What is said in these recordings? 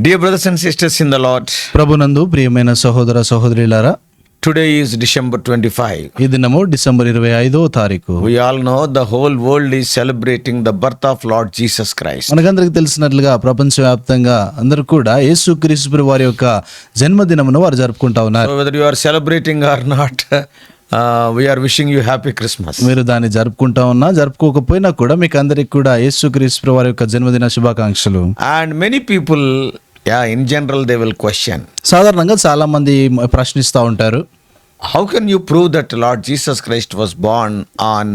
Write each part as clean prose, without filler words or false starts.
Dear brothers and sisters in the Lord, ప్రభునందు ప్రియమైన సహోదర సహోదరులారా, today is December 25. ఈ దినము డిసెంబర్ 25వ తారీఖు. We all know the whole world is celebrating the birth of Lord Jesus Christ. మనకందరికి తెలిసినట్లుగా ప్రపంచవ్యాప్తంగా అందరూ కూడా యేసుక్రీస్తు వారి యొక్క జన్మదినమును వారు జరుపుకుంటా ఉన్నారు. So whether you are celebrating or not, we are wishing you happy Christmas. మీరు దాన్ని జరుపుకుంటా ఉన్నా జరుపుకోకపోయినా కూడా మీకు అందరికి కూడా యేసుక్రీస్తు వారి యొక్క జన్మదిన శుభాకాంక్షలు. And many people, in general they will question, సాధారణంగా చాలా మంది ప్రశ్నిస్తూ ఉంటారు, how can you prove that Lord Jesus Christ was born on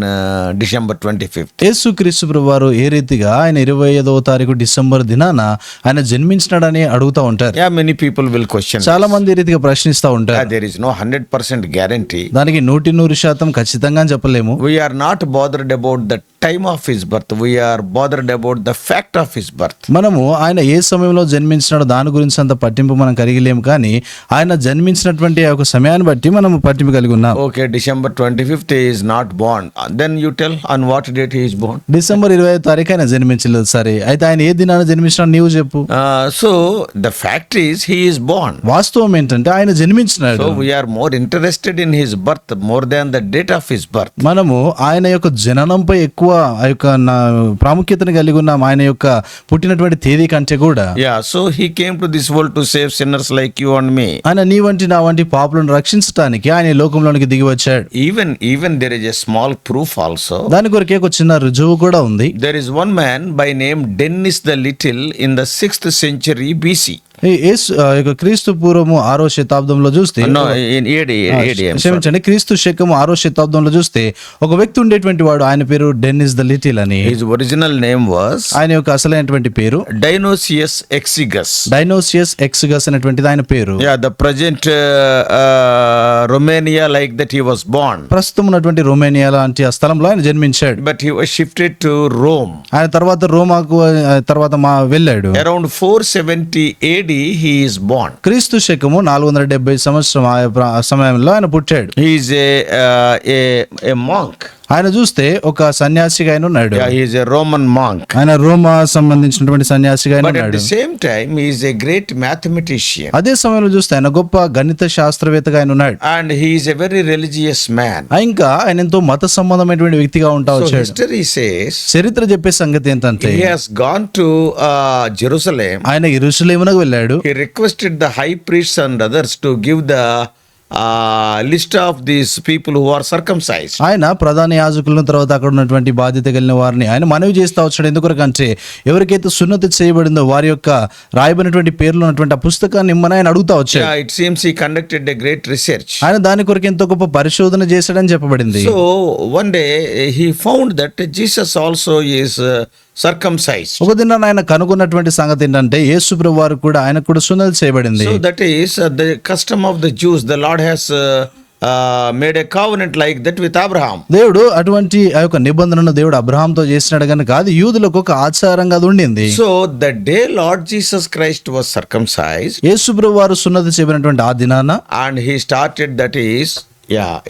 December 25th? యేసుక్రీస్తు వారు ఏ రీతిగా ఆయన 25వ తారీఖు డిసెంబర్ దినాన ఆయన జన్మించినాడని అడుగుతా ఉంటారు. Many people will question. చాలా మంది ఈ రీతిగా ప్రశ్నిస్తూ ఉంటారు. There is no 100% guarantee. దానికి 100% ఖచ్చితంగా చెప్పలేము. We are not bothered about the time of his birth. We are bothered about the fact of his birth. మనము ఆయన ఏ సమయంలో జన్మించినాడో దాని గురించి అంత పట్టింపు మనం కలిగిలేము, కానీ ఆయన జన్మించినటువంటి ఒక సమయాన్ని బట్టి మనం పట్టింపు కలిగి ఉన్నాం. Okay, December 25th he is not born. Then you tell on what date he is born. December 25వ తారీఖు ఆయన జన్మించలేదు. సరే, అయితే ఆయన ఏ దినాన జన్మించినాడు నీవు చెప్పు. So the fact is he is born. వాస్తవం ఏంటంటే ఆయన జన్మించినాడు. So we are more interested in his birth more than the date of his birth. మనము ఆయన యొక్క జననంపై ఎక్కువ ఆ యొక్క ప్రాముఖ్యతను కలిగి ఉన్నాం, ఆయన యొక్క పుట్టినటువంటి తేదీ కంటే కూడా. So he came to this world to save sinners like you and me. ఆయన నీ వంటి నా వంటి పాపులను రక్షించడానికి ఆయన లోకంలోనికి దిగి వచ్చాడు. Even there is a small proof also. దాని కొరకే ఒక చిన్న రుజువు కూడా ఉంది. There is one man by name Dennis the Little in the 6th century BC. క్రీస్తు పూర్వము 6వ శతాబ్దంలో చూస్తే, క్షమించండి, క్రీస్తు శకము 6వ శతాబ్దంలో చూస్తే ఒక వ్యక్తి ఉండేటువంటి వాడు, ఆయన పేరు డెన్నిస్ ద లిటిల్ అని. His original name was, ఆయన యొక్క అసలైనటువంటి పేరు Dionysius Exiguus. డైనోసియస్ ఎక్సిగస్ అనేటువంటిది ఆయన పేరు. The present Romania, like that he was born. ప్రస్తుతం ఉన్నటువంటి రొమేనియా లాంటి ఆ స్థలంలో ఆయన జన్మించాడు. But he was shifted to Rome. ఆయన తర్వాత రోమాకు తర్వాత వెళ్ళాడు. Around 470 AD he is born. క్రీస్తు శకము 470 సంవత్సరం సమయంలో ఆయన పుట్టాడు. He is a monk. ఆయన చూస్తే ఒక సన్యాసిగా ఆయన ఉన్నాడు. He is a Roman monk. ఆయన రోమా సంబంధించినటువంటి సన్యాసిగా ఆయన But at ఉన్నాడు. the same time he is a great mathematician. అదే సమయంలో చూస్తే ఆయన గొప్ప గణిత శాస్త్రవేత్తగా ఆయన ఉన్నాడు. And he is a very religious man. ఇంకా ఆయన ఎంతో మత సంబంధమైనటువంటి వ్యక్తిగా ఉంటా So వచ్చాడు. history says, చరిత్ర చెప్పే సంగతి ఏంటంటే, he has gone to Jerusalem. ఆయన యెరూషలేమునకు వెళ్ళాడు. He requested the high priests and others to give the list of these people who are circumcised. ఆయన ప్రధాన యాజకులను, తర్వాత అక్కడ ఉన్నటువంటి బాధ్యత కలిగిన వారిని ఆయన మనవి చేస్తా వచ్చాడు. ఎందుకంటే ఎవరికైతే సున్నతి చేయబడిందో వారి యొక్క రాయబడినటువంటి పేర్లు ఉన్నటువంటి ఆ పుస్తకాన్ని ఇమ్మని ఆయన అడుగుతా వచ్చాడు. It seems he conducted a great research. ఆయన దాని కొరకు ఎంతో గొప్ప పరిశోధన చేశాడని చెప్పబడింది. So one day he found that Jesus also is circumcised. ఒక దినాన ఆయన కనుగొన్నటువంటి సంగతి ఏంటంటే యేసు ప్రభువు వారు కూడా ఆయన కూడా సున్నతి చేయబడింది. So that is the custom of the Jews. The Lord has made a covenant like that with Abraham. దేవుడు అటువంటి ఆ యొక్క నిబంధనను దేవుడు అబ్రహాంతో చేసినాడు కనుక అది యూదులకు ఒక ఆచారంగా అది ఉండింది. So the day Lord Jesus Christ was circumcised, యేసు ప్రభువు వారు సున్నతి చేయబడినటువంటి ఆ దినాన, and he started, that is,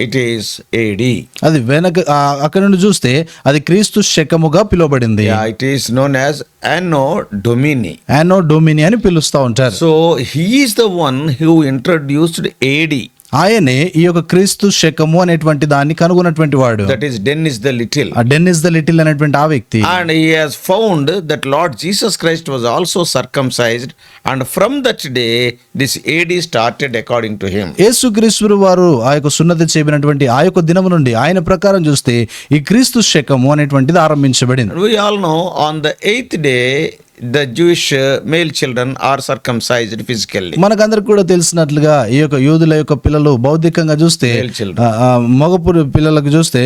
it is AD. అది వెనక అక్కడ నుండి చూస్తే అది క్రీస్తు శకముగా పిలువబడింది. It is known as Anno Domini. యానో డొమిని అని పిలుస్తా ఉంటారు. So he is the one who introduced AD. ఆయనే ఈ యొక్క క్రీస్తు శకము అనేటువంటి దాన్ని కనుగొన్నటువంటి వాడు. That is Dennis the Little. ఆ డెన్నిస్ ద లిటిల్ అనేటువంటి ఆ వ్యక్తి. And he has found that Lord Jesus Christ was also circumcised, and from that day this AD started according to him. యేసుక్రీస్తు వారు ఆ యొక్క సున్నతి చేయబడినటువంటి ఆ యొక్క దినము నుండి ఆయన ప్రకారం చూస్తే ఈ క్రీస్తు శకము అనేటువంటిది ఆరంభించబడింది. We all know on the 8th day the Jewish male children are circumcised physically. మనకందరికి కూడా తెలిసినట్లుగా ఈ యొక్క యూదుల యొక్క పిల్లలు భౌతికంగా చూస్తే, మగపురు పిల్లలకు చూస్తే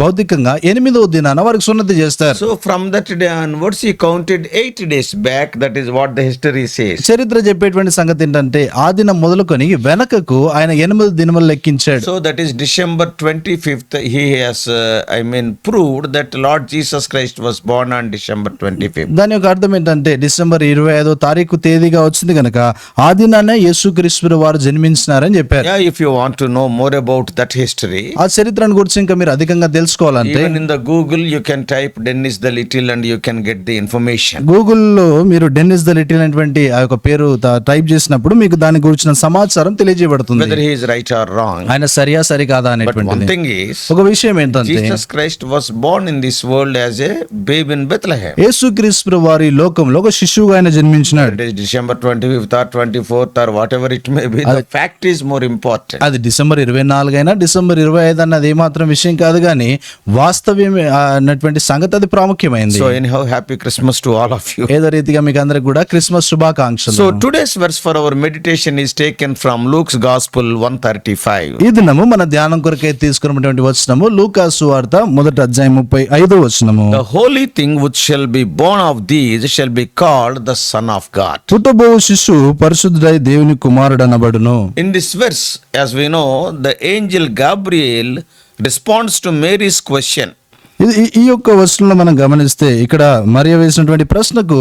భౌతికంగా 8వ దినాన వారికి సున్నతి చేస్తారు. So from that day onwards he counted 8 days back. That is what the history says. చరిత్ర చెప్పేటువంటి సంగతి ఏంటంటే ఆ దినం మొదలుకొని వెనకకు ఆయన 8 దినములు లెక్కించాడు. So that is December 25th he has proved that Lord Jesus Christ was born on December 25th. దాని యొక్క అర్థం ఏంటంటే ఎందుకంటే డిసెంబర్ 25వ తారీఖు తేదీగా వచ్చింది కనుక ఆ దినానే యేసుక్రీస్తు వారు జన్మించినారని చెప్పారు. Yeah, if you want to know more about that history, ఆ చరిత్రను గురించి ఇంకా మీరు అధికంగా తెలుసుకోవాలంటే even in the Google you can type Dennis the Little and you can get the information. గూగుల్లో మీరు డెన్నిస్ ద లిటిల్ అనేటువంటి ఆ యొక్క పేరు టైప్ చేసినప్పుడు మీకు దాని గురించిన సమాచారం తెలియజేయబడుతుంది. Whether he is right or wrong. ఆయన సరియా సరికాదా But one అనేటువంటిది. thing is, ఒక విషయం ఏంటంటే Jesus Christ was born in this world as a babe in Bethlehem. యేసుక్రీస్తు వారి లోకంలో ఒక శిశువుగా ఆయన జన్మించినాడు. It is December 25th or 24th or whatever it may be. The fact is more important. అది డిసెంబర్ 24 అయినా డిసెంబర్ 25 అన్నది ఏమాత్రం విషయం కాదు కానీ వాస్తవ్యం అన్నటువంటి సంగతి అది ప్రాముఖ్యమైంది. So anyhow, happy Christmas to all of you. ఏదో రీతిగా మీకు అందరికి కూడా క్రిస్మస్ శుభాకాంక్షలు. So today's verse for our meditation is taken from Luke's Gospel 135. ఈ దినము మన ధ్యానం కొరకై తీసుకున్నటువంటి వచనము లూకా సువార్త 1వ అధ్యాయం 35వ వచనము. The holy thing which shall be born of these shall be called the Son of God. పుట్టబో శిశువు పరిశుద్ధుడై దేవుని కుమారుడు అనబడును. In this verse, as we know, the angel Gabriel responds to Mary's question. ఈ యొక్క వచనంలో మనం గమనిస్తే ఇక్కడ మరియ వేసినటువంటి ప్రశ్నకు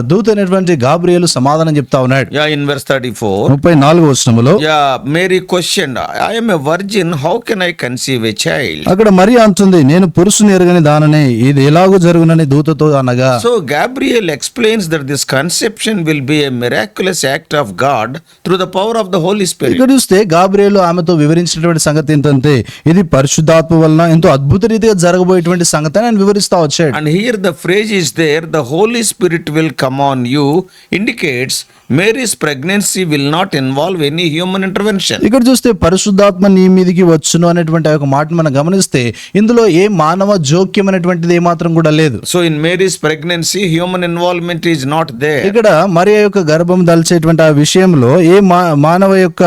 దూత అయినటువంటి గాబ్రియేలు సమాధానం చెప్తా ఉన్నాడు. Yeah, in verse 34. 34వ వచనములో Yeah, Mary questioned, I am a virgin, how can I conceive a child? అక్కడ మరియ అంటుంది, నేను పురుషుని ఎరగని దాననే, ఇది ఎలాగో జరుగునని దూతతో అనగా. So Gabriel explains that this conception will be a miraculous act of God through the power of the Holy Spirit. ఇక్కడ చూస్తే గాబ్రియేలు ఆమెతో వివరించినటువంటి సంగతి ఏంటంటే ఇది పరిశుద్ధాత్మ వలన ఎంతో అద్భుత రీతిగా జరగబోయేటువంటి సంగతి ఆయన వివరిస్తా వచ్చాడు. And here the phrase is there, the Holy Spirit will come on you, indicates Mary's pregnancy will not involve any human intervention. ఇక్కడ చూస్తే పరిశుద్ధాత్మ నీ మీదికి వచ్చును అనేటువంటి ఆ యొక్క మాటను మనం గమనిస్తే ఇందులో ఏ మానవ జోక్యం అనేటువంటిది ఏమాత్రం కూడా లేదు. So in Mary's pregnancy, human involvement is not there. ఇక్కడ మరియ యొక్క గర్భం దల్చేటువంటి ఆ విషయంలో ఏ మానవ యొక్క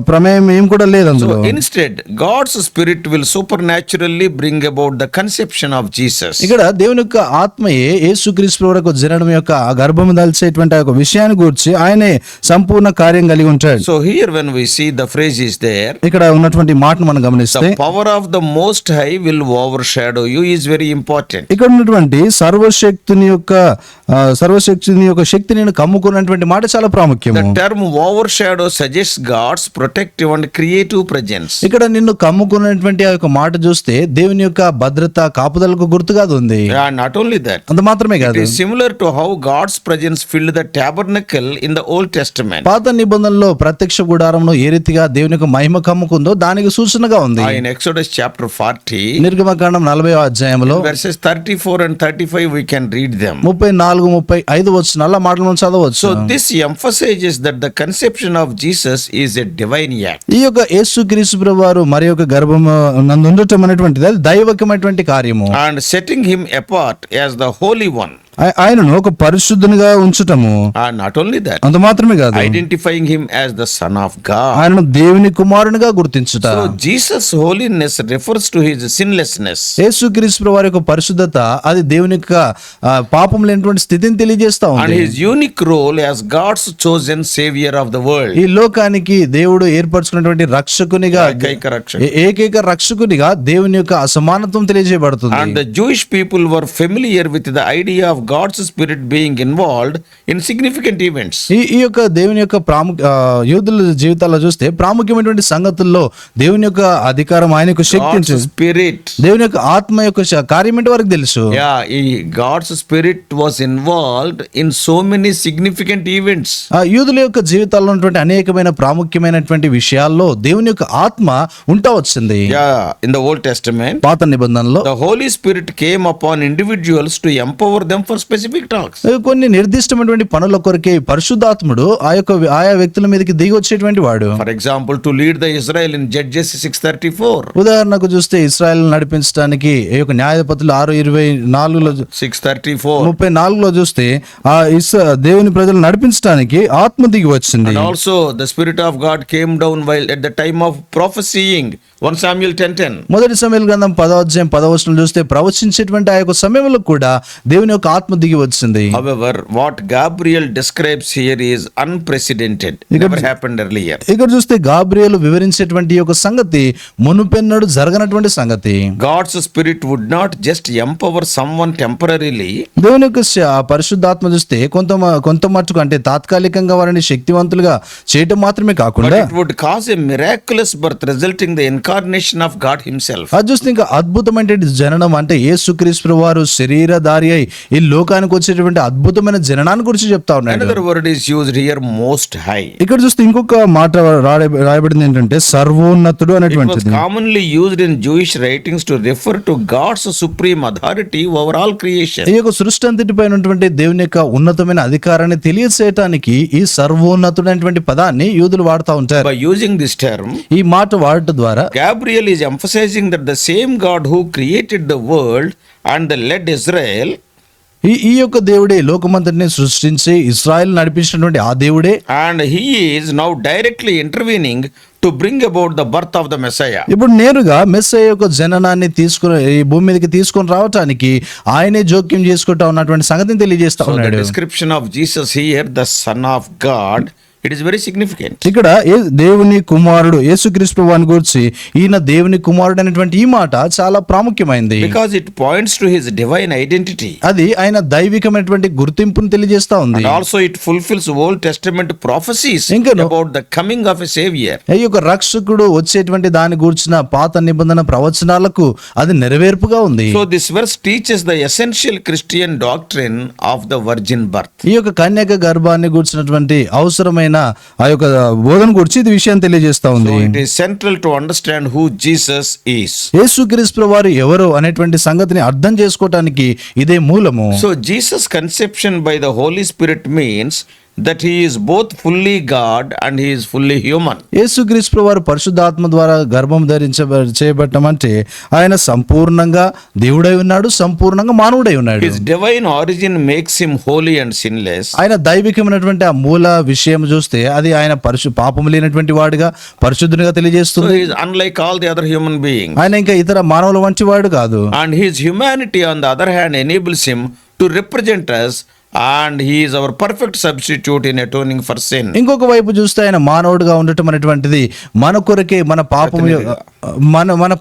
ప్రమేయం ఏం కూడా లేదు అందులో. So instead, God's Spirit will supernaturally bring about the conception of Jesus. ఇక్కడ దేవుని యొక్క ఆత్మయే యేసుక్రీస్తు వరకు జననం యొక్క ఆ గర్భం దల్చేటువంటి ఒక విషయాన్ని గురించి ఆయనే సంపూర్ణ కార్యం కలిగి ఉంటాడు. So here when we see the phrase is there, ఇక్కడ ఉన్నటువంటి మాటను మనం గమనిస్తే the power of the Most High will overshadow you is very important. ఇక్కడ ఉన్నటువంటి సర్వశక్తుని యొక్క శక్తి నేను కమ్ముకున్నటువంటి మాట చాలా ప్రాముఖ్యం. The term overshadow suggests God's protective and creative presence. ఇక్కడ నిన్ను కమ్ముకున్నటువంటి ఆ యొక్క మాట చూస్తే దేవుని యొక్క భద్రత కాపుదలకు గుర్తుగా ఉంది. And not only that, అంత మాత్రమే it కాదు, is similar to how God's presence filled the tabernacle in the Old Testament. పాత నిబంధనలో ప్రత్యక్ష గుడారంలో ఏ రీతిగా దేవుని యొక్క మహిమ కమ్ముకుందో దానికి సూచనగా ఉంది. In Exodus chapter 40, నిర్గమకాండం 40వ అధ్యాయంలో verses 34 and 35 we can read them. 34-35 వచనాల మాటలు మనం చదవచ్చు. So this emphasizes that the conception of Jesus is a divine act. ఈ యొక్క యేసుక్రీస్తు ప్రభువారు మరి యొక్క గర్భం నందు ఉండటం అనేటువంటిది అది దైవకమైనటువంటి కార్యము. And setting him apart as the Holy One. ఆయనను ఒక పరిశుద్ధునిగా ఉంచటము. And not only that, అంత మాత్రమే కాదు, identifying him as the Son of God. ఆయనను దేవుని కుమారునిగా గుర్తించుట. So Jesus' holiness refers to his sinlessness. యేసుక్రీస్తు వారి యొక్క పరిశుద్ధత అది దేవుని యొక్క పాపం లేనటువంటి స్థితిని తెలియజేస్తా And ఉంది. his unique role as God's chosen savior of the world. ఈ లోకానికి దేవుడు ఏర్పరచుకున్నటువంటి రక్షకునిగా, ఏకైక రక్షకునిగా దేవుని యొక్క అసమానత్వం తెలియజేయబడుతుంది. And the Jewish people were familiar with the idea of God's Spirit being involved in significant events. ఈ యొక్క దేవుని యొక్క యూదుల జీవితాల్లో చూస్తే ప్రాముఖ్యమైనటువంటి సంగతుల్లో దేవుని యొక్క అధికారం, ఆయన యొక్క శక్తి, Spirit, దేవుని యొక్క ఆత్మ యొక్క కార్యం ఏంటి వారికి తెలుసు. God's Spirit was involved in so many significant events. యూదుల యొక్క జీవితాల్లో ఉన్నటువంటి అనేకమైన ప్రాముఖ్యమైనటువంటి విషయాల్లో దేవుని యొక్క ఆత్మ ఉంటా వచ్చింది. In the Old Testament, పాత నిబంధనలో the Holy Spirit came upon individuals to empower them for specific tasks. కొన్ని నిర్దిష్టమైనటువంటి పనుల కొరకే పరిశుద్ధాత్ముడు ఆయా వ్యక్తుల మీదకి దిగి వచ్చేటువంటి వాడు. For example, to lead the Israel in Judges 6:34. ఉదాహరణకు చూస్తే ఇశ్రాయేల్ నడిపించడానికి ఈ యొక్క న్యాయాధిపతులు 6:24లో 34లో చూస్తే దేవుని ప్రజలు నడిపించడానికి ఆత్మ దిగి వచ్చింది. And also the Spirit of God came down while at the time of prophesying 1 Samuel 10:10. మొదటి సమూయేలు గ్రంథం 10వ అధ్యాయం 10వ వచనం చూస్తే ప్రవచించేటువంటి ఆ యొక్క సమయంలో కూడా దేవుని యొక్క పరిశుద్ధాత్మ దిగి వచ్చింది. However, what Gabriel describes here is unprecedented. Never happened earlier. ఇక్కడ చూస్తే గాబ్రియేలు వివరించేటువంటి ఒక సంగతి మునుపెన్నడు జరగనటువంటి సంగతి. God's Spirit would not just empower someone temporarily. దేవుని యొక్క పరిశుద్ధాత్మ చూస్తే కొంత మట్టుకు అంటే తాత్కాలికంగా వారిని శక్తివంతులుగా చేయటం మాత్రమే But కాకుండా it would cause a miraculous birth resulting the incarnation of God himself. అది చూస్తే ఇంకా అద్భుతమైన జననం అంటే యేసుక్రీస్తు వారు శరీరధారి అయి ఈ లోకానికి వచ్చేటువంటి అద్భుతమైన జననాన్ని గురించి చెప్తా ఉన్నాడు. Another word is used here, most high. ఇక్కడ చూస్తే ఇంకొక మాట రాయబడింది ఏంటంటే సర్వోన్నతుడు It was అనేటువంటిది. commonly used in Jewish writings to refer to God's supreme authority over all creation. ఈ యొక్క సృష్టి అంతటిపై ఉన్నటువంటి దేవుని యొక్క ఉన్నతమైన అధికారాన్ని తెలియచేయటానికి ఈ సర్వోన్నతుడైనటువంటి పదాన్ని యూదులు వాడుతూ ఉంటారు. By using this term, ఈ మాట వాడటం ద్వారా Gabriel is emphasizing that the same God who created the world and led Israel ఈ యొక్క దేవుడే లోకమంతటిని సృష్టించి ఇశ్రాయేల్ నడిపించినటువంటి ఆ దేవుడే and he is now directly intervening to bring about the birth of the Messiah. ఇప్పుడు నేరుగా మెస్సయ్య యొక్క జననాన్ని తీసుకుని ఈ భూమి మీదకి తీసుకొని రావటానికి ఆయనే జోక్యం చేసుకుంటా ఉన్నటువంటి సంగతిని తెలియజేస్తా So the ఉన్నాడు. description of Jesus here, the Son of God, it is very significant. ఇక్కడ దేవుని కుమారుడు యేసుక్రీస్తు వారిని గురించి ఈయన దేవుని కుమారుడు అనేటువంటి ఈ మాట చాలా ప్రాముఖ్యమైంది. Because it points to his divine identity. అది ఆయన దైవికమైనటువంటి గుర్తింపును తెలియజేస్తా ఉంది. And also it fulfills Old Testament prophecies ఇంకను about the coming of a Savior. ఈ యొక్క రక్షకుడు వచ్చేటువంటి దాని గురించిన పాత నిబంధన ప్రవచనాలకు అది నెరవేర్పుగా ఉంది. So this verse teaches the essential Christian doctrine of the virgin birth. ఈ యొక్క కన్యక గర్భాన్ని గురించినటువంటి అవసరమైన ఆ యొక్క బోధన గురించి ఇది విషయాన్ని తెలియజేస్తా ఉంది. So it is central to understand who Jesus is. యేసుక్రీస్తు వారు ఎవరు అనేటువంటి సంగతిని అర్థం చేసుకోవటానికి ఇదే మూలము. So Jesus' conception by the Holy Spirit means that he is both fully God and he is fully human. యేసుక్రీస్తు వారు పరిశుద్ధాత్మ ద్వారా గర్భం చేయబడటం అంటే ఆయన సంపూర్ణంగా దేవుడై ఉన్నాడు, సంపూర్ణంగా మానవుడై ఉన్నాడు. His divine origin makes him holy and sinless. ఆయన దైవికమైనటువంటి ఆ మూల విషయం చూస్తే అది ఆయన పాపం లేనటువంటి వాడుగా పరిశుద్ధునిగా So తెలియజేస్తుంది. he is unlike all the other human beings. ఆయన ఇంకా ఇతర మానవుల వంటి వాడు కాదు. And his humanity on the other hand enables him to represent us, and he is our perfect substitute in atoning for sin. ఇంకొక వైపు చూస్తే ఆయన మానవుడిగా ఉండటం అనేటువంటిది మన కొరకే మన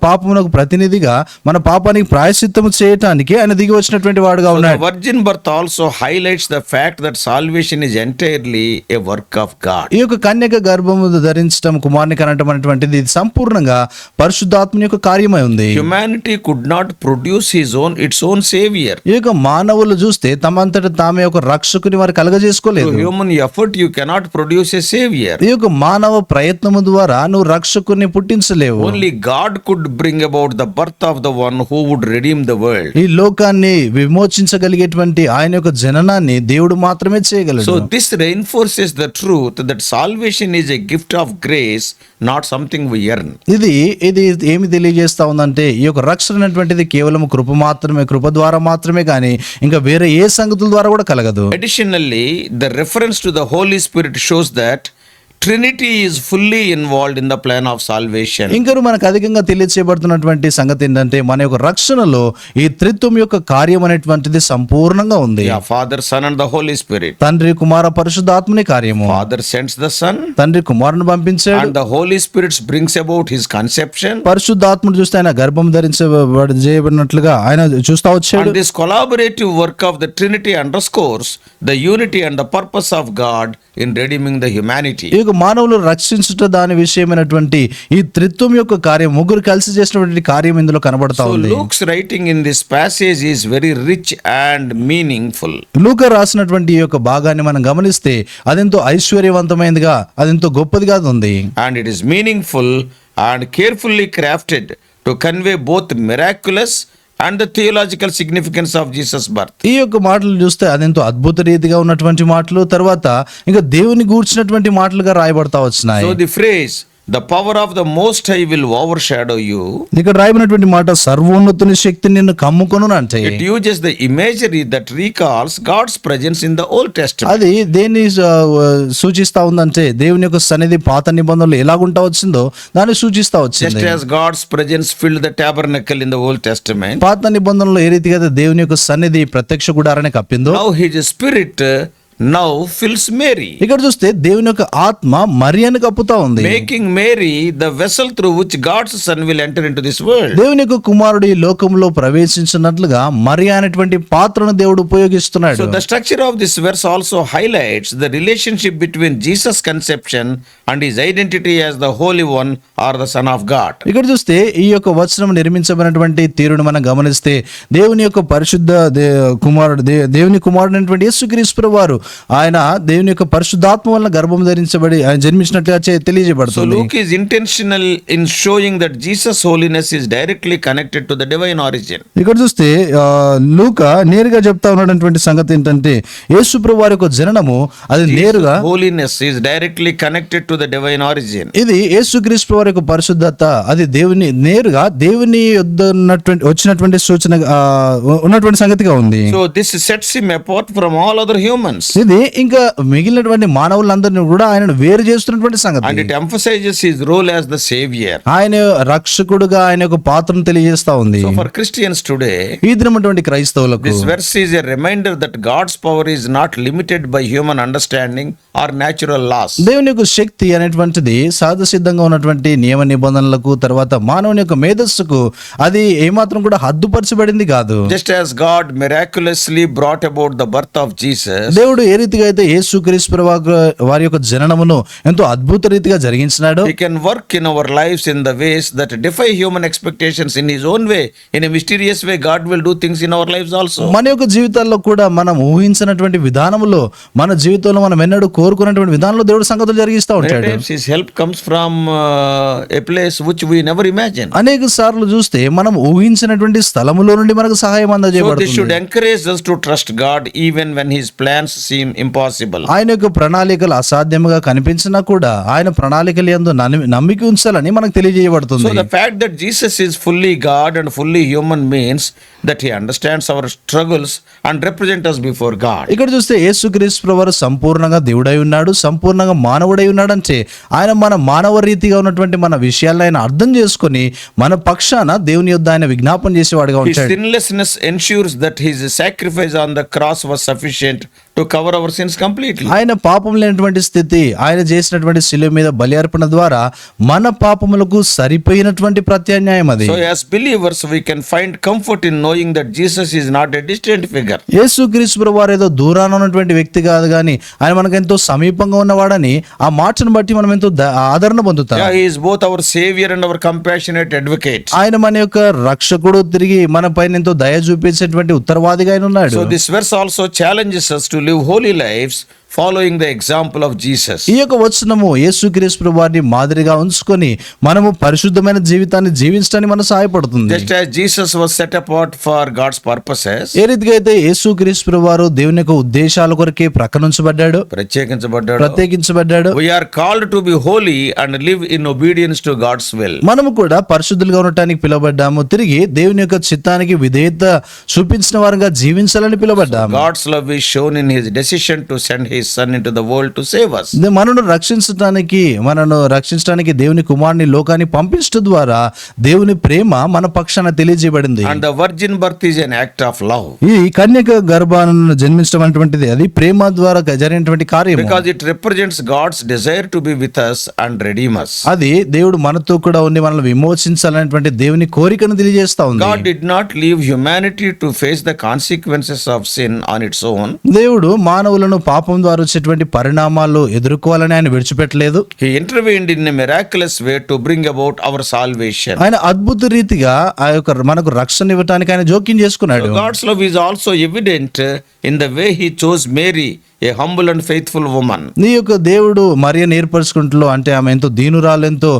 పాపమునకు ప్రతినిధిగా మన పాపానికి ప్రాయశ్చిత్తము చేయటానికి ఆయన దిగి వచ్చినటువంటి వాడుగా So the ఉన్నాడు. virgin birth also highlights the fact that salvation is entirely a work of God. ఈ యొక్క కన్యక గర్భము ధరించడం కుమారుని కనటం అనేటువంటిది ఇది సంపూర్ణంగా పరిశుద్ధాత్మ యొక్క కార్యమై ఉంది. Humanity could not produce its own savior. ఈ యొక్క మానవులు చూస్తే తమంతట తామే ఒక రక్షకుని వారు కలగజేసుకోలేదు. Through human effort you cannot produce a savior. ఈ యొక్క మానవ ప్రయత్నము ద్వారా నువ్వు రక్షకుని పుట్టించలేవు. Only God could bring about the birth of the one who would redeem the world. ఈ లోకాన్ని విమోచించగలిగేటువంటి ఆయన యొక్క జననాన్ని దేవుడు మాత్రమే చేయగలడు. So this reinforces the truth that salvation is a gift of grace, not something we earn. ఇది ఏమి తెలియజేస్తా ఉందంటే ఈ యొక్క రక్షణ అనేటువంటిది కేవలం కృప ద్వారా మాత్రమే కానీ ఇంకా వేరే ఏ సంగతుల ద్వారా కూడా కలగదు. Additionally, the reference to the Holy Spirit shows that Trinity is fully involved in the plan of salvation. ఇంకా మనకు అధికంగా తెలియచేయబడుతున్నటువంటి సంగతి ఏంటంటే మన యొక్క రక్షణలో ఈ త్రిత్వం యొక్క కార్యం అనేటువంటిది సంపూర్ణంగా ఉంది. Yeah, Father, Son and the Holy Spirit. తండ్రి కుమార పరిశుద్ధాత్మని కార్యము. Father sends the Son తండ్రి కుమారుని పంపించాడు. and the Holy Spirit brings about his conception. పరిశుద్ధాత్ముడు చూస్తే ఆయన గర్భం చేయబడినట్లుగా ఆయన చూస్తా వచ్చాడు. And this collaborative work of the Trinity underscores the unity and the purpose of God in redeeming the humanity. ఈ యొక్క మానవులు రక్షించుట దాని విషయమైనటువంటి ఈ త్రిత్వం యొక్క కార్యం ముగ్గురు కలిసి చేసినటువంటి కార్యం ఇందులో కనబడతా So ఉంది. Luke's writing in this passage is very rich and meaningful. లూకా రాసినటువంటి ఈ యొక్క భాగాన్ని మనం గమనిస్తే అదెంతో ఐశ్వర్యవంతమైనదిగా అదెంతో గొప్పదిగా ఉంది. And it is meaningful and carefully crafted to convey both miraculous and the theological significance of Jesus' birth. ఈ యొక్క మాటలు చూస్తే అదెంతో అద్భుత రీతిగా ఉన్నటువంటి మాటలు తర్వాత ఇంకా దేవుని గూర్చినటువంటి మాటలుగా రాయబడతా వచ్చినాయి. So the phrase the power of the Most High will overshadow you. ఇక్కడ రాయబడినటువంటి మాట సర్వోన్నతుని శక్తి నిన్ను కమ్ముకొను అంటే It uses the imagery that recalls God's presence in the Old Testament. అది దేన్ని సూచిస్తా ఉందంటే దేవుని యొక్క సన్నిధి పాత నిబంధనలు ఎలాగుంటా వచ్చిందో దాన్ని సూచిస్తా Just వచ్చింది. as God's presence filled the tabernacle in the Old Testament, పాత నిబంధనలో ఏ రీతిగా అయితే దేవుని యొక్క సన్నిధి ప్రత్యక్ష గుడారాన్ని కప్పిందో now His Spirit now fills Mary, ఇక్కడ చూస్తే దేవుని యొక్క ఆత్మ మరియను కప్పుతా ఉంది, making Mary the vessel through which God's Son will enter into this world. దేవుని యొక్క కుమారుడు ఈ లోకంలో ప్రవేశించినట్లుగా మరియ అనేటువంటి పాత్రను దేవుడు ఉపయోగిస్తున్నాడు. So the structure of this verse also highlights the relationship between Jesus' conception and his identity as the Holy One or the Son of God. ఇక్కడ చూస్తే ఈ యొక్క వచనం నిర్మించబడినటువంటి తీరును మనం గమనిస్తే దేవుని యొక్క పరిశుద్ధ కుమారుడు దేవుని కుమారుడు అయినటువంటి యేసుక్రీస్తు వారు ఆయన దేవుని యొక్క పరిశుద్ధాత్మ వలన గర్భం ధరించబడి ఆయన జన్మించినట్లుగా So తెలియజేయబడుతుంది. Luke is intentional in showing that Jesus' holiness is directly connected to the divine origin. ఇక్కడ చూస్తే లూకా నేరుగా చెప్తా ఉన్నటువంటి సంగతి ఏంటంటే యేసు ప్రభు వారి యొక్క జననము అది నేరుగా Holiness is directly connected to the divine origin. ఇది యేసుక్రీస్తు వారి యొక్క పరిశుద్ధత అది నేరుగా దేవుని యొద్ద వచ్చినటువంటి సూచన ఉన్నటువంటి సంగతిగా ఉంది. So this sets him apart from all other humans. ఇది ఇంకా మిగిలినటువంటి మానవులందరినీ కూడా ఆయనను వేరు చేస్తున్నటువంటి And సంగతి. it emphasizes his role as the savior. ఆయన రక్షకుడుగా ఆయన యొక్క పాత్రను తెలియజేస్తా ఉంది. So for Christians today, ఈ దినటువంటి క్రైస్తవులకు this verse is a reminder that God's power is not limited by human understanding or natural laws. దేవుని యొక్క శక్తి అనేటువంటిది సహజ సిద్ధంగా ఉన్నటువంటి నియమ నిబంధనలకు తర్వాత మానవుని యొక్క మేధస్సుకు అది ఏమాత్రం కూడా హద్దుపరచబడింది కాదు. Just as God miraculously brought about the birth of Jesus, దేవుడు ఏ రీతిగా అయితే యేసుక్రీస్తు వారి యొక్క జననమును ఎంతో అద్భుత రీతిగా జరిగించినాడు, He can work in our lives in the ways that defy human expectations in His own way. In a mysterious way, God will do things in our lives also. మన యొక్క జీవితాల్లో కూడా మనం ఊహించినటువంటి విధానములో మన జీవితంలో మనం ఎన్నడూ కోరుకున్నటువంటి విధానంలో దేవుడు సంగతులు జరిగిస్తూ Many ఉంటాడు. times His help comes from a place which we never imagined. అనేక సార్లు చూస్తే మనం ఊహించినటువంటి స్థలములో నుండి మనకు సహాయం So this అందజేయబడుతుంది. should encourage us to trust God even when His plans seem impossible. ఆయన యొక్క ప్రణాళికలు అసాధ్యముగా కనిపించినా కూడా ఆయన ప్రణాళికలు యందు నమ్మిక ఉంచాలని మనకు తెలియజేయబడుతుంది. So the fact that Jesus is fully God and fully human means that He understands our struggles and represents us before God. ఇక్కడ చూస్తే యేసుక్రీస్తు ప్రభువు సంపూర్ణంగా దేవుడై ఉన్నాడు, సంపూర్ణంగా మానవుడై ఉన్నాడు అంటే ఆయన మన మానవ రీతిగా ఉన్నటువంటి మన విషయాలను ఆయన అర్థం చేసుకొని మన పక్షాన దేవుని యొద్ద ఆయన విజ్ఞాపన చేసేవాడుగా His ఉంటాడు. sinlessness ensures that His sacrifice on the cross was sufficient to cover our sins completely. ఆయన పాపం లేనటువంటి స్థితి ఆయన చేసినటువంటి శిలువ మీద బలి అర్పణ ద్వారా మన పాపములకు సరిపోయినటువంటి ప్రత్యామ్నాయం అది. So as believers we can find comfort in knowing that Jesus is not a distant figure. యేసుక్రీస్తు ప్రభువారు ఏదో దూరాన ఉన్నటువంటి వ్యక్తి కాదు కానీ ఆయన మనకు ఎంతో సమీపంగా ఉన్నవాడని ఆ మాటను బట్టి మనం ఎంతో ఆదరణ పొందుతాం. Yeah, He is both our savior and our compassionate advocate. ఆయన మన యొక్క రక్షకుడు, తిరిగి మన పైన ఎంతో దయ చూపించేటువంటి ఉత్తరవాదిగా ఆయన ఉన్నాడు. So this verse also challenges us to live holy lives following the example of Jesus. ఈ యొక్క వచనము యేసుక్రీస్తు ప్రభువారిని మాదిరిగా ఉంచుకొని మనము పరిశుద్ధమైన జీవితాన్ని జీవించడానికి మనకు సహాయపడుతుంది. Just as Jesus was set apart for God's purposes, ఏ రీతిగా అయితే యేసుక్రీస్తు ప్రభువారు దేవుని యొక్క ఉద్దేశాల కొరకే ప్రకటించబడ్డాడు, ప్రత్యేకించబడ్డాడు, we are called to be holy and live in obedience to God's will. మనము కూడా పరిశుద్ధులుగా ఉండటానికి పిలువబడ్డాము, తిరిగి దేవుని యొక్క చిత్తానికి విధేయత చూపించిన వారంగా జీవించాలని పిలువబడ్డాము. God's love is shown in His decision to send His Son into the world to save us. మనను రక్షించడానికి దేవుని కుమారుని లోకాన్ని పంపించడం ద్వారా దేవుని ప్రేమ మన పక్షాన తెలియజేయబడింది. And the virgin birth is an act of love. ఈ కన్యక గర్భాన్ని జన్మించడం అనేటువంటిది అది ప్రేమ ద్వారా జరిగినటువంటి కార్యం. Because it represents God's desire to be with us and redeem us. అది దేవుడు మనతో కూడా ఉండి మనల్ని విమోచించాలనేటువంటి దేవుని కోరికను తెలియజేస్తా ఉంది. God did not leave humanity to face the consequences of sin on its own. దేవుడు మానవులను పాపం ద్వారా వచ్చేటువంటి పరిణామాలు ఎదుర్కోవాలని ఆయన విడిచిపెట్టలేదు. He intervened in a miraculous way to bring about our salvation. ఆయన అద్భుత రీతిగా ఆ యొక్క మనకు రక్షణ ఇవ్వడానికి ఆయన జోక్యం చేసుకున్నాడు. God's love is also evident in the way he chose Mary, a humble and faithful woman. నీ యొక్క దేవుడు మరియను ఏర్పరచుకుంటలో అంటే ఆమె ఎంతో దీనురాలు ఎంతో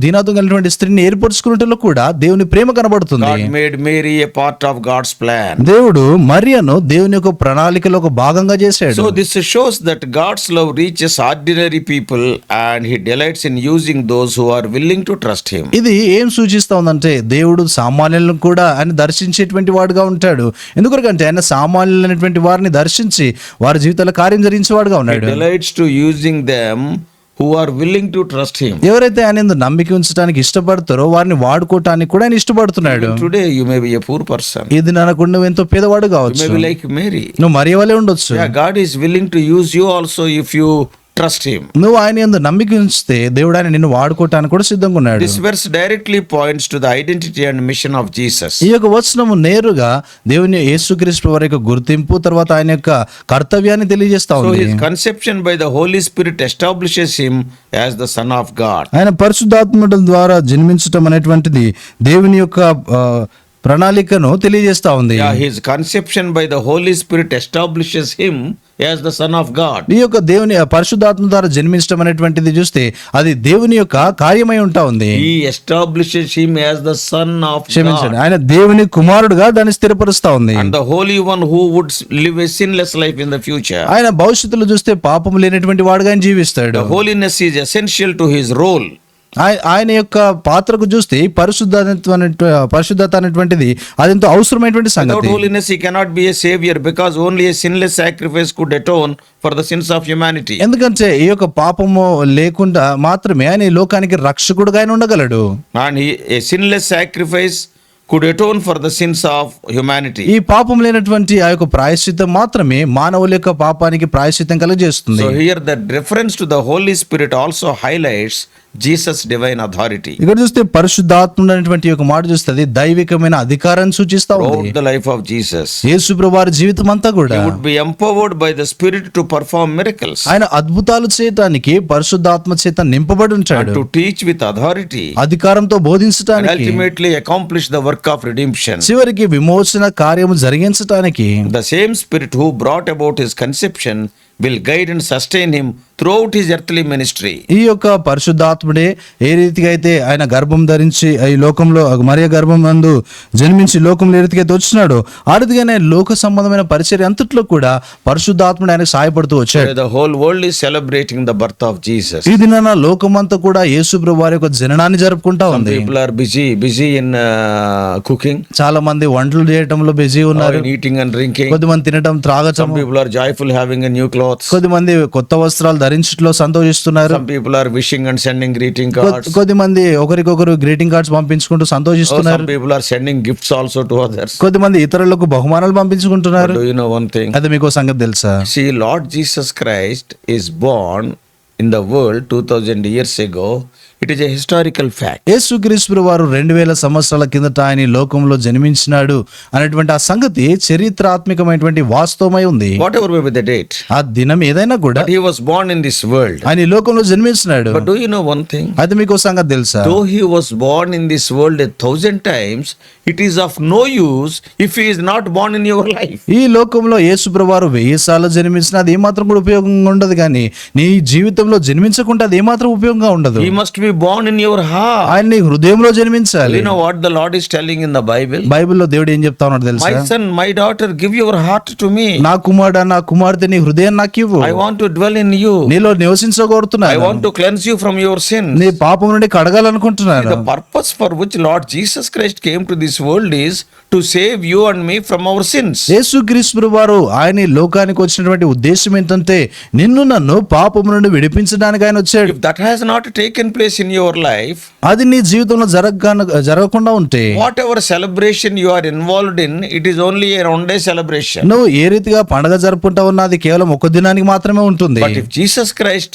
దీనత్వం కలిగినటువంటి స్త్రీని ఏర్పరచుకున్నట్లో కూడా దేవుని ప్రేమ కనబడుతుంది. God made Mary a part of God's plan. దేవుడు మరియను దేవుని యొక్క ప్రణాళికలో ఒక భాగంగా చేశాడు. So this shows that God's love reaches ordinary people and he delights in using those who are willing to trust him. ఇది ఏం సూచిస్తా ఉందంటే దేవుడు సామాన్యులను కూడా ఆయన దర్శించేటువంటి వాడుగా ఉంటాడు. ఎందుకంటే ఆయన సామాన్యులైనటువంటి వారిని దర్శించి వారి జీవితాల కార్యం జరిగించేవాడుగా He ఉన్నాడు. delights to using them who are willing to trust him. ఎవరైతే ఆయన యందు నమ్మిక ఉంచడానికి ఇష్టపడతారో వారిని వాడుకోవటానికి కూడా ఆయన ఇష్టపడుతున్నాడు. Today you may be a poor person. ఇది నాకు నువ్వు ఎంతో పేదవాడు You కావచ్చు, may be like Mary. నువ్వు మరి వలే ఉండొచ్చు. Yeah, God is willing to use you also if you trust him. నువ్వు ఆయన యందు నమ్మిక ఉంచితే దేవుడు ఆయన నిన్ను వాడుకోవటానికి కూడా సిద్ధంగా ఉన్నాడు. This verse directly points to the identity and mission of Jesus. ఈ యొక్క వచనము నేరుగా దేవుని యేసుక్రీస్తు వారి యొక్క గుర్తింపు తర్వాత ఆయన యొక్క కర్తవ్యాన్ని తెలియజేస్తా So ఉంది. his conception by the Holy Spirit establishes him as the Son of God. ఆయన పరిశుద్ధాత్మల ద్వారా జన్మించటం అనేటువంటిది దేవుని యొక్క ప్రణాళికను తెలియజేస్తా ఉంది. Yeah, his conception by the Holy Spirit establishes him as the Son of God. ఈ యొక్క దేవుని పరిశుద్ధాత్మ ద్వారా జన్మించడం అనేటువంటిది చూస్తే అది దేవుని యొక్క కార్యమై ఉంటా ఉంది. He establishes him as the Son of క్షమించండి, God. ఆయన దేవుని కుమారుడుగా దాన్ని స్థిరపరుస్తా ఉంది. And the Holy One who would live a sinless life in the future. ఆయన భవిష్యత్తులో చూస్తే పాపం లేనటువంటి వాడుగా ఆయన జీవిస్తాడు. The holiness is essential to his role. ఆయన యొక్క పాత్రకు చూస్తే పరిశుద్ధత అనేటువంటిది అది ఎంతో అవసరమైనటువంటి Without సంగతి. holiness he cannot be a savior because only a sinless sacrifice could atone for the sins of humanity. ఎందుకంటే ఈ యొక్క పాపము లేకుండా మాత్రమే ఆయన ఈ లోకానికి రక్షకుడుగా ఆయన ఉండగలడు. And a sinless sacrifice could atone for the sins of humanity. ఈ పాపం లేనటువంటి ఆ యొక్క ప్రాయశ్చిత్తం మాత్రమే మానవుల యొక్క పాపానికి ప్రాయశ్చిత్తం కలుగజేస్తుంది. So here the reference to the Holy Spirit also highlights Jesus' divine authority. ఇక్కడ చూస్తే పరిశుద్ధాత్ముడు అనేటువంటి ఒక మాట చూస్తే అది దైవికమైన అధికారాన్ని సూచిస్తా ఉంది. Throughout the life of Jesus, యేసు ప్రభువు వారి జీవితం అంతా కూడా he would be empowered by the Spirit to perform miracles ఆయన అద్భుతాలు చేయటానికి పరిశుద్ధాత్మ చేత నింపబడి ఉంటాడు. and to teach with authority అధికారంతో and బోధించటానికి ultimately accomplish the work of redemption. చివరికి విమోచన కార్యము జరిగించటానికి The same Spirit who brought about his conception will guide and sustain him throughout his earthly ministry. ఈ యొక్క పరిశుద్ధాత్ముడే ఏ రీతిగా అయితే ఆయన గర్భం ధరించి ఈ లోకంలో మరియ గర్భం నందు జన్మించి లోకంలో ఏ రీతిగా అయితే వచ్చినాడో ఆ రీతిగానే లోక సంబంధమైన పరిచర్య అంతట్లో కూడా పరిశుద్ధాత్ముడు ఆయనకు సహాయపడుతూ వచ్చాడు. The whole world is celebrating the birth of Jesus. ఈ దినాన లోకమంతా కూడా యేసు ప్రభు వారి యొక్క జననాన్ని జరుపుకుంటా Some ఉంది. people are busy in cooking, చాలా మంది వంటలు చేయటంలో బిజీ or ఉన్నారు. in eating and drinking. కొద్దిమంది తినటం త్రాగటం, Some people are joyful having a new clothes. కొద్దిమంది కొత్త వస్త్రాలు ధరించట్లో సంతోషిస్తున్నారు. Some people are wishing and sending greeting cards. కొద్దిమంది ఒకరికొకరు గ్రీటింగ్ కార్డ్స్ పంపించుకుంటూ Or సంతోషిస్తున్నారు. some people are sending gifts also to others. కొద్దిమంది ఇతరులకు బహుమానాలు పంపించుకుంటున్నారు. Do you know one thing? అది మీకు సంగతి తెలుసా? See, Lord Jesus Christ is born in the world 2000 years ago. It is a historical fact. యేసుక్రీస్తు వారు 2000 సంవత్సరాల కిందట ఆయన ఈ లోకంలో జన్మించినాడు అనేటువంటి ఆ సంగతి చరిత్రాత్మకమైనటువంటి వాస్తవమై ఉంది. Whatever may be the date, ఆ దినం ఏదైనా కూడా but he was born in this world. ఆయన ఈ లోకంలో జన్మించినాడు. But do you know one thing? అది మీకు సంగతి తెలుసా? Though he was born in this world 1,000 times, it is of no use if he is not born in your life. ఈ లోకంలో యేసు వారు 1000 సార్లు జన్మించినా అది ఏమాత్రం కూడా ఉపయోగంగా ఉండదు. కానీ నీ జీవితంలో జన్మించకుండా అది ఏమాత్రం ఉపయోగంగా ఉండదు. He must be born in your heart. ఆయన నీ హృదయంలో జన్మించాలి. You know what the Lord is telling in the Bible? బైబిల్లో దేవుడు ఏం చెప్తా ఉన్నాడు తెలుసా? My son, my daughter, give your heart to me. నా కుమారుడా నా కుమార్తె నీ హృదయం నాకు ఇవ్వు. I want to dwell in you. నీలో I నివసించగోరుతున్నాను. want to cleanse you from your sins. నీ పాపం నుండి కడగాలనుకుంటున్నాను. The purpose for which Lord Jesus Christ came to this world is to save you and me from our sins. యేసుక్రీస్తు వారు ఆయన ఈ లోకానికి వచ్చినటువంటి ఉద్దేశం ఏంటంటే నిన్ను నన్ను పాపం నుండి విడిపించడానికి ఆయన వచ్చాడు. If that has not taken place in your life, అది నీ జీవితంలో జరగకుండా ఉంటే whatever celebration you are involved in, it is only a one day celebration. నువ్వు ఏ రీతిగా పండగ జరుపుకుంటా ఉన్నా అది కేవలం ఒక దినానికి మాత్రమే ఉంటుంది. But if Jesus Christ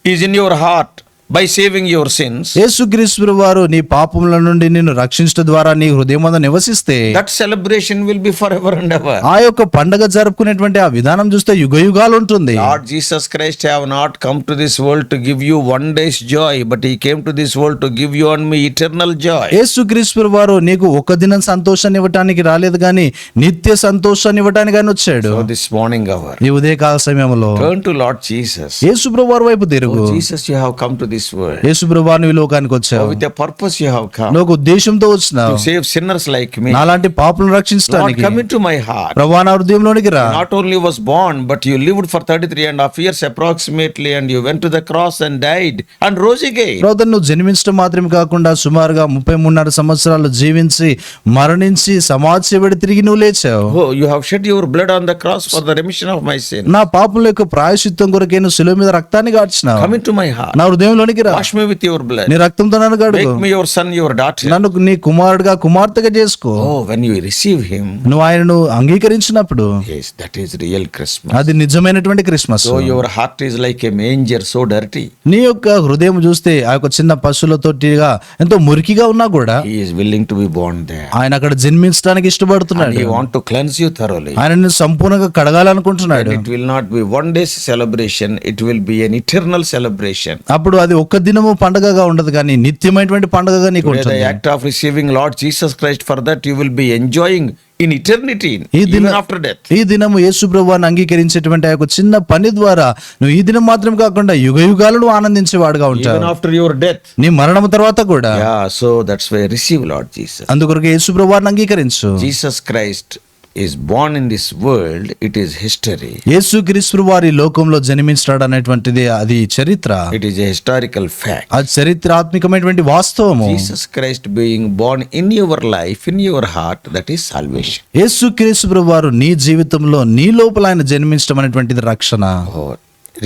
is in your heart, by saving your sins, యేసుక్రీస్తు వారు నీ పాపముల నుండి నిన్ను రక్షించడం ద్వారా నీ హృదయమందు నివసిస్తే that celebration will be forever and ever. ఆ యొక్క పండగ జరుపుకునేటువంటి ఆ విధానం చూస్తే యుగయుగాలు ఉంటుంది. Lord Jesus Christ have not come to this world to give you one day's joy, but he came to this world to give you and me eternal joy. యేసుక్రీస్తు వారు నీకు ఒక దినం సంతోషాన్ని ఇవ్వటానికి రాలేదు గాని నిత్య సంతోషాన్ని ఇవ్వటానికి ఆయన వచ్చాడు. So this morning hour, ఈ ఉదయకాల సమయంలో turn to Lord Jesus. యేసు వారి వైపు తిరుగు. Oh Jesus, you have come to this world. యేసు వారు ఈ లోకానికి వచ్చావు. With a purpose you have come. నువ్వు ఒక ఉద్దేశంతో వచ్చినావు. To save sinners like me. నాలాంటి పాపులను Lord, రక్షించడానికి. come into my heart. ప్రభువా నా హృదయంలోనికి రా. Not only was born, but you lived for 33.5 years approximately, and you went to the cross and died and rose again. ప్రభువా నువ్వు జన్మించడం మాత్రమే కాకుండా సుమారుగా 33.5 సంవత్సరాలు జీవించి మరణించి సమాధి చేయబడి తిరిగి నువ్వు లేచావు. Oh, you have shed your blood on the cross for the remission of my sin. నా పాపముల యొక్క ప్రాయశ్చిత్తం కొరకే నువ్వు శిలువ మీద రక్తాన్ని గార్చినావు. Come into my heart. నా హృదయంలోనికి రా. Wash me with your blood. నీ రక్తంతో నన్ను కడుగు. Make me your son, your daughter. నన్ను నీ కుమారుడిగా కుమార్తెగా చేసుకో. Oh, when you receive him, నువ్వు ఆయనను అంగీకరించినప్పుడు yes, that is real Christmas. అది నిజమైనటువంటి Christmas. So your heart is like a manger, so dirty. నీ యొక్క హృదయం చూస్తే ఆ యొక్క చిన్న పశువులతోటిగా ఎంతో మురికిగా ఉన్నా కూడా He is willing to be born there. ఆయన అక్కడ జన్మించడానికి And ఇష్టపడుతున్నాడు. he want to cleanse you thoroughly. ఆయన నిన్ను సంపూర్ణంగా కడగాలనుకుంటున్నాడు. It will not be one day's celebration, it will be an eternal celebration. అప్పుడు అది ఒక్క దినము పండగగా ఉండదు కానీ నిత్యమైనటువంటి పండగగా నీకు Today, ఉంటుంది. the act of receiving Lord Jesus Christ, for that you will be enjoying in eternity, ఈ even after death. ఈ దినము యేసు ప్రభువుని అంగీకరించేటువంటి ఆ యొక్క చిన్న పని ద్వారా నువ్వు ఈ దినం మాత్రం కాకుండా యుగయుగాలను ఆనందించేవాడుగా Even ఉంటావు. after your death. నీ మరణం తర్వాత కూడా. Yeah, so that's why receive Lord Jesus. అందుకొరకు యేసు ప్రభువుని అంగీకరించు. Jesus Christ is born in this world, it is history. యేసుక్రీస్తు వారి లోకంలో జన్మించాడు అనేటువంటిది అది చరిత్ర. It is a historical fact. అది చరిత్రాత్మకమైనటువంటి వాస్తవము. Jesus Christ being born in your life, in your heart, that is salvation. యేసుక్రీస్తు వారు నీ జీవితంలో నీ లోపల ఆయన జన్మించడం అనేటువంటిది రక్షణ. Oh,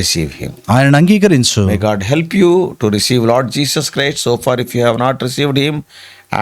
receive him. ఆయనను అంగీకరించు. May God help you to receive Lord Jesus Christ. So far, if you have not received him,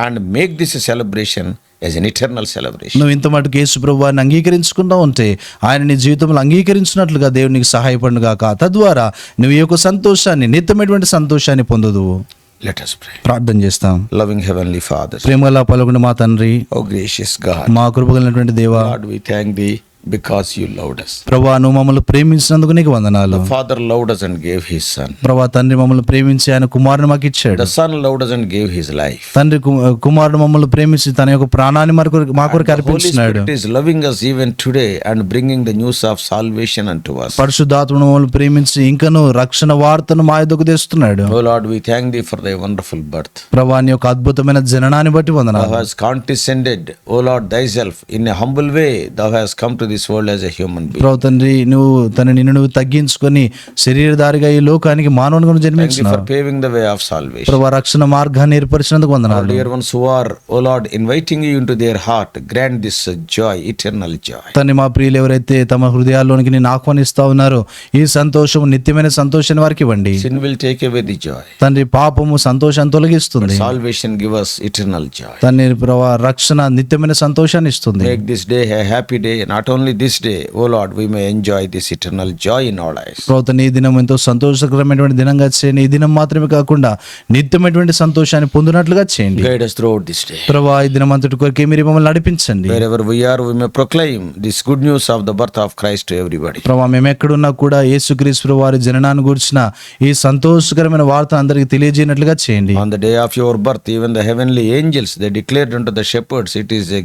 and make this a celebration as an eternal celebration. నువ్వు ఇంత మటుకు యేసు ప్రభువుని అంగీకరించుకుంటూ ఉంటే ఆయన నీ జీవితంలో అంగీకరించినట్లుగా దేవుడు నీకు సహాయపడును గాక. తద్వారా నువ్వు ఈ యొక్క సంతోషాన్ని నిత్యమైనటువంటి సంతోషాన్ని పొందుదువు. Let us pray. ప్రార్థన చేస్తాం. Loving Heavenly Father, ప్రేమగల పలుకుని మా తండ్రి, oh gracious God, మా కృపగలిగినటువంటి దేవా, Lord, we thank thee because you loved us. ప్రభువా నువ్వు మమ్మల్ని ప్రేమించినందుకు నీకు వందనాలు. The Father loved us and gave his Son. ప్రభువా తండ్రి మమ్మల్ని ప్రేమించి ఆయన కుమారుని మాకు ఇచ్చాడు. The Son loved us and gave his life. తండ్రి కుమారుడు మమ్మల్ని ప్రేమించి తన యొక్క ప్రాణాన్ని మా కొరకు The Holy అర్పించినాడు. Spirit is loving us even today and bringing the news of salvation unto us. పరిశుద్ధాత్మను మమ్మల్ని ప్రేమించి ఇంకను రక్షణ వార్తను మా ఎదుగు తెస్తున్నాడు. Oh Lord, we thank thee for thy wonderful birth. ప్రభువా నీ యొక్క అద్భుతమైన జననాన్ని బట్టి Thou వందనాలు. hast condescended, O Lord, thyself in a humble way. Thou hast come to this world as a human being. ప్రభు తండ్రి నువ్వు నిన్ను నువ్వు తగ్గించుకొని శరీరధారిగా ఈ లోకానికి మానవునిగా Thank thee జన్మించినావు. for paving the way of salvation. ప్రభు రక్షణ మార్గాన్ని ఏర్పరిచినందుకు Our వందనాలు. dear ones who are, O Lord, inviting you into their heart, grant this joy, eternal joy. తండ్రి మా ప్రియులు ఎవరైతే తమ హృదయాల్లోనికి నేను ఆహ్వానిస్తా ఉన్నారో ఈ సంతోషం నిత్యమైన సంతోషాన్ని వారికి ఇవ్వండి. Sin will take away the joy. తండ్రి పాపము సంతోషాన్ని తొలగిస్తుంది. Salvation give us eternal joy. తండ్రి ప్రభు రక్షణ నిత్యమైన సంతోషాన్ని ఇస్తుంది. Make this day a happy day. Not only this day, O Lord, we may enjoy this eternal joy in our lives. ప్రభుత్వం ఈ దినం ఎంతో సంతోషకరమైనటువంటి దినంగా చేయండి. ఈ దినం మాత్రమే కాకుండా నిత్యమైనటువంటి సంతోషాన్ని పొందినట్లుగా చేయండి. Guide us throughout this day. ప్రభా ఈ దినం అంతటి కొరకే మీరు మమ్మల్ని నడిపించండి. Wherever we are, we may proclaim this good news of the birth of Christ to everybody. ప్రభా మేము ఎక్కడున్నా కూడా యేసుక్రీస్తు వారి జననాన్ని గురించిన ఈ సంతోషకరమైన వార్త అందరికి తెలియజేయనట్లుగా చేయండి. On the day of your birth, even the heavenly angels, they declared unto the shepherds, it is a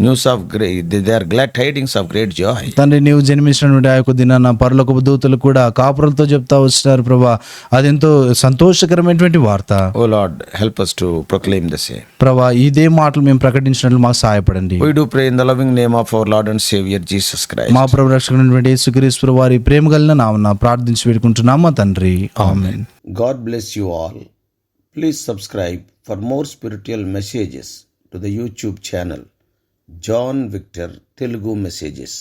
news of great, they are glad tidings of great joy. తండ్రి నీవు జన్మించినటువంటి ఆ యొక్క దినాన పరలోకపు దూతలు కూడా కాపురులతో చెప్తా వచ్చినారు ప్రభా అదెంతో సంతోషకరమైనటువంటి వార్త. Oh Lord, help us to proclaim the same. ప్రభా ఇదే మాటలు మేము ప్రకటించినట్లు మాకు సహాయపడండి. We do pray in the loving name of our Lord and Savior Jesus Christ. మా ప్రభు రక్షకుడైనటువంటి యేసుక్రీస్తు వారి ప్రేమ కలిగిన నామమున ప్రార్థించి వేడుకుంటున్నాం మా తండ్రి. ఆమేన్. God bless you all. Please subscribe for more spiritual messages to the YouTube channel John Victor Telugu Messages.